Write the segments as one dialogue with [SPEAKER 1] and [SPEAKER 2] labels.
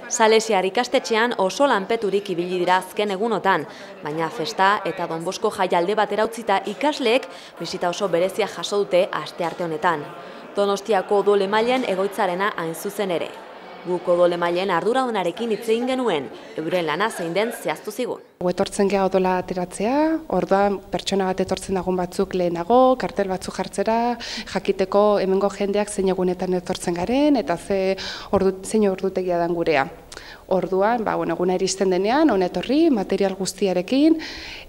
[SPEAKER 1] Salesiar ikastetxean oso lanpeturik ibili dira azken egunotan, baina festa eta Don Bosko jaialde batera utzita ikasleek bisita oso berezia jaso dute astearte honetan. Donostiako odolemailen egoitzarena hain zuzen ere. Guk odolemailen arduradunarekin hitz egin genuen, euren lana zein den zehaztu zigun.
[SPEAKER 2] Etortzen geha odola ateratzea, orduan pertsona bat etortzen dagun batzuk lehenago, kartel batzuk jartzera, jakiteko hemengo jendeak zein egunetan etortzen garen, eta zein ordutegia dan gurea. Orduan, eguna iristen denean, hona etorri, material guztiarekin,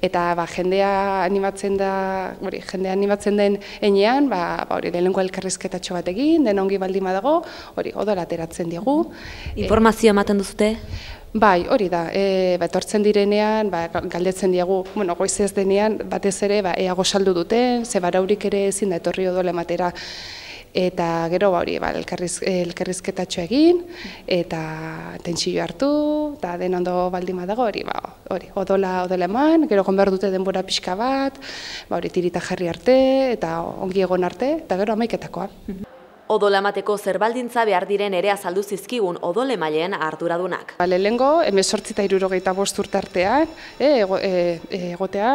[SPEAKER 2] eta jendea animatzen den enean, lehenengo elkarrizketatxo bat egin, den ongi baldin badago, odola ateratzen diegu.
[SPEAKER 1] Informazio ematen duzute?
[SPEAKER 2] Bai, hori da, etortzen direnean, galdetzen diegu, goizez denean, batez ere, ea gozaldu duten, ze baraurik ere ezin da etorri odola ematera. Eta gero elkarrizketatxo egin, eta tentsio hartu, eta den ondo baldin badago odola eman, gero egon behar dute denbora pixka bat, tirita jarri arte, eta ongi egon arte, eta gero amaiketakoa.
[SPEAKER 1] Odola emateko zer baldintza behar diren ere azaldu zizkigun odolemailen arduradunak.
[SPEAKER 2] Lehenengo, 18 eta 65 urte artean, egotea,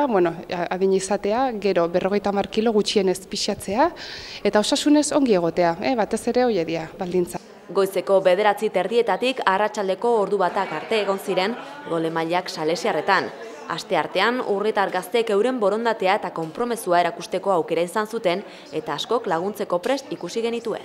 [SPEAKER 2] adin izatea, gero 50 kilo gutxienez pixatzea, eta osasunez ongi egotea, batez ere hori edia baldintza.
[SPEAKER 1] Goizeko 9:30 arratsaldeko ordu batak arte egon ziren odolemaileak salesiarretan. Asteartean, urritar gazteek euren borondatea eta konpromezua erakusteko aukera izan zuten eta askok laguntzeko prest ikusi genituen.